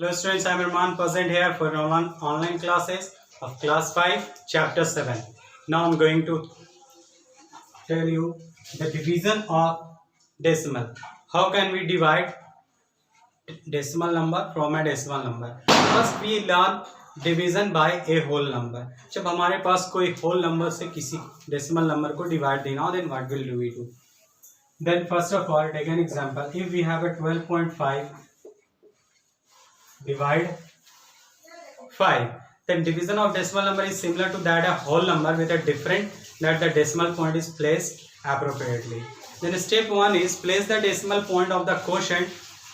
Hello students, I am Arman present here for online classes of class 5 chapter 7. Now I am going to tell you the division of decimal. How can we divide decimal number from a decimal number? First we learn division by a whole number. जब हमारे पास कोई whole number से किसी decimal number को divide देना हो, then what will we do? Then first of all take an example. If we have a 12.5 divide 5, then division of decimal number is similar to that a whole number with a different that the decimal point is placed appropriately. Then step 1 is place the decimal point of the quotient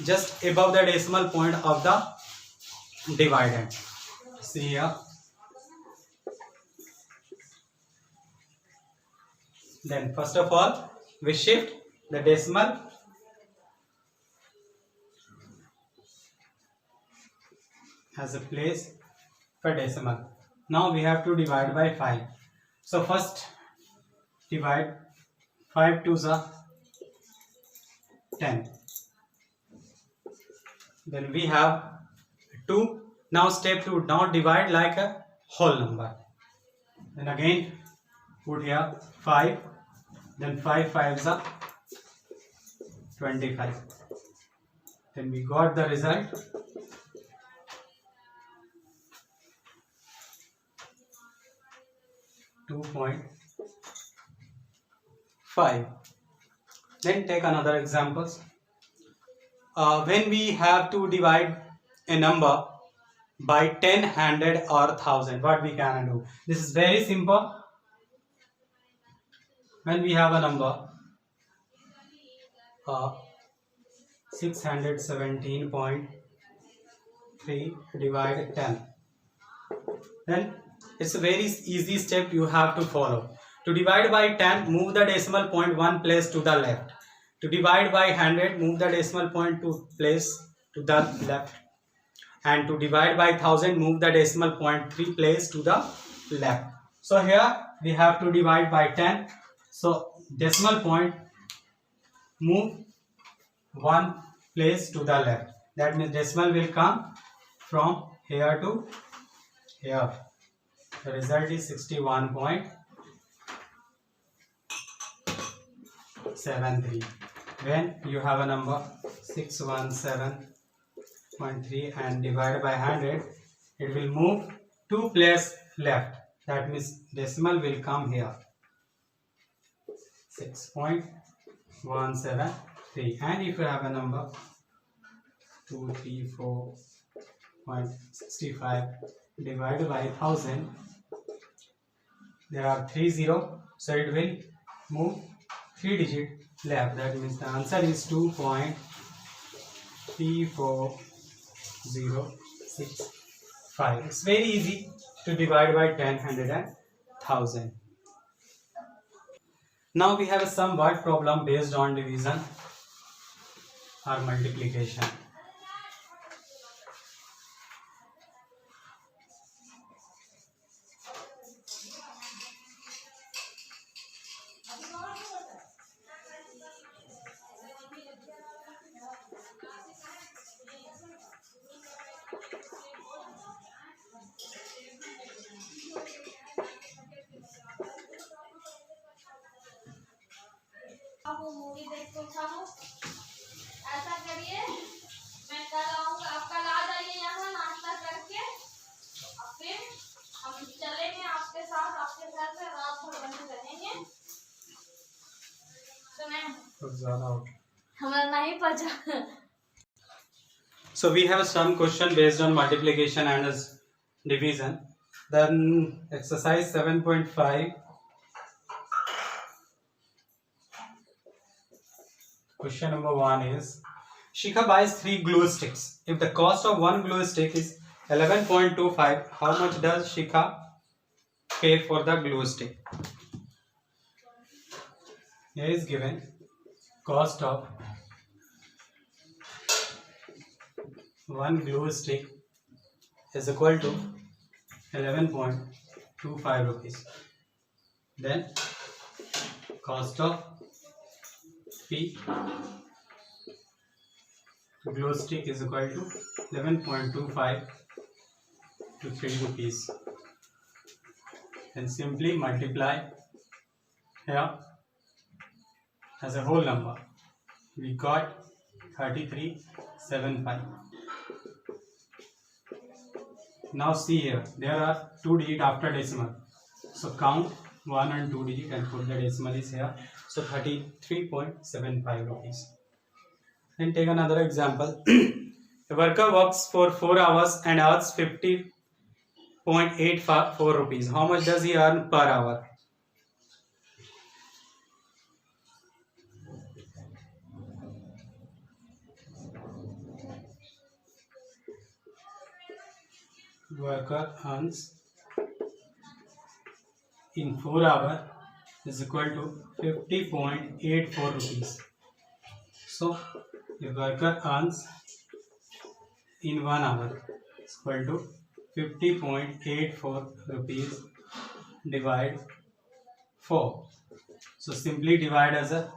just above the decimal point of the dividend. See here. Then first of all we shift the decimal as a place for decimal. Now we have to divide by 5. So first divide 5 to the 10. Then we have 2. Now step 2. Now divide like a whole number. Then again put here 5. Then 5 5s are 25. Then we got the result. .5. Then take another examples. When we have to divide a number by 10, 100 or 1000, what we can do? This is very simple. When we have a number 617.3 divide 10, then it's a very easy step you have to follow. To divide by 10, move the decimal point one place to the left. To divide by 100, move the decimal point to place to the left. And to divide by 1000, move the decimal point 3 place to the left. So here we have to divide by 10. So decimal point move one place to the left. That means decimal will come from here to here. The result is 61.73. When you have a number 617.3 and divided by 100, it will move 2 places left. That means decimal will come here. 6.173. And if you have a number 234.65 divided by 1000, there are 3 0, so it will move 3 digit left. That means the answer is 2.34065. It's very easy to divide by 10, 100 and 1000. Now we have a sum word problem based on division or multiplication. आपको movie देखो चाहो ऐसा करिए मैं कल आऊंगा, आप कल आ जाइए यहाँ नाश्ता करके, और फिर हम चलेंगे आपके साथ, आपके घर पे रात भर बने रहेंगे। हमें नहीं पता। So we have some question based on multiplication and division. Then exercise 7.5. Question number 1 is, Shikha buys 3 glue sticks. If the cost of one glue stick is 11.25, how much does Shikha pay for the glue stick? Here is given cost of one glue stick is equal to 11.25 rupees. Then cost of P glue stick is equal to 11.25 to 3 rupees. And simply multiply here as a whole number. We got 3375. Now see here, there are 2 digits after decimal. So count 1 and 2 digits and put the decimal is here. So 33.75 rupees. Then take another example. A worker works for 4 hours and earns 50.84 rupees. How much does he earn per hour? Worker earns in 4 hours is equal to 50.84 rupees. So the worker earns in 1 hour is equal to 50.84 rupees divide 4. So simply divide as a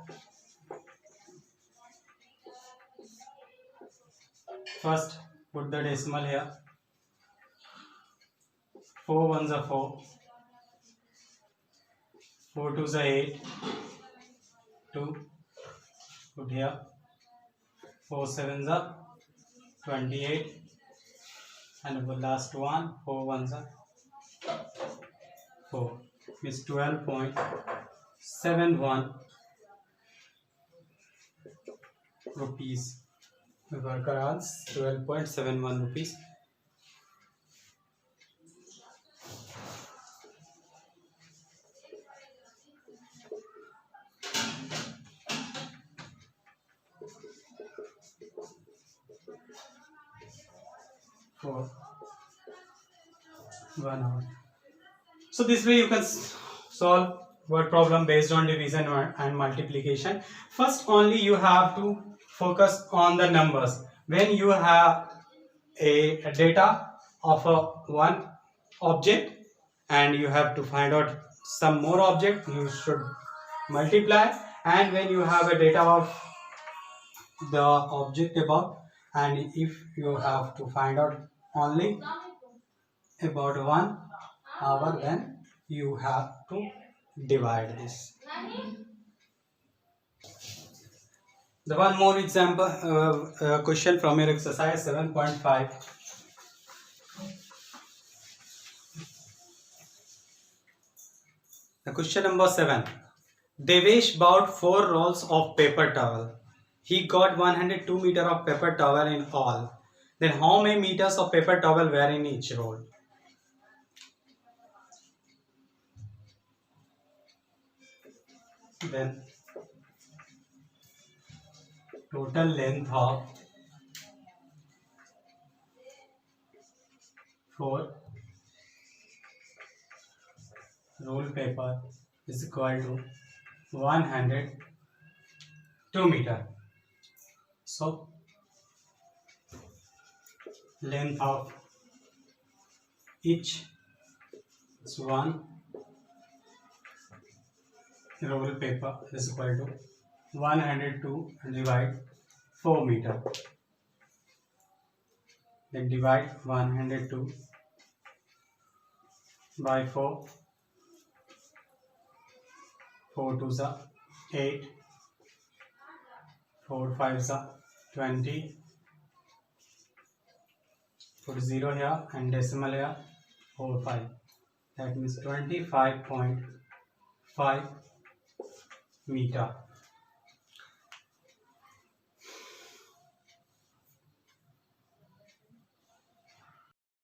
first put the decimal here. 4 ones are 4, 4 twos are 8, 2 put here, 4 sevens are 28, and the last one 4 ones are 4, means 12.71 rupees. The worker earns 12.71 rupees. For 1 hour. So this way you can solve word problem based on division and multiplication. First only you have to focus on the numbers. When you have a data of one object and you have to find out some more object, you should multiply. And when you have a data of the object above, and if you have to find out only about 1 hour, then you have to divide this. The one more example question from your exercise 7.5. The question number 7. Devesh bought 4 rolls of paper towel. He got 102 meters of paper towel in all. Then how many meters of paper towel were in each roll? Then total length of 4 roll paper is equal to 102 meters. So length of each is 1 roll paper is equal to 102 divide 4 meter. Then divide 102 by 4. 4 twos are 8, 4 fives are 20. Put 0 here and decimal here 4 5. That means 25.5 meter.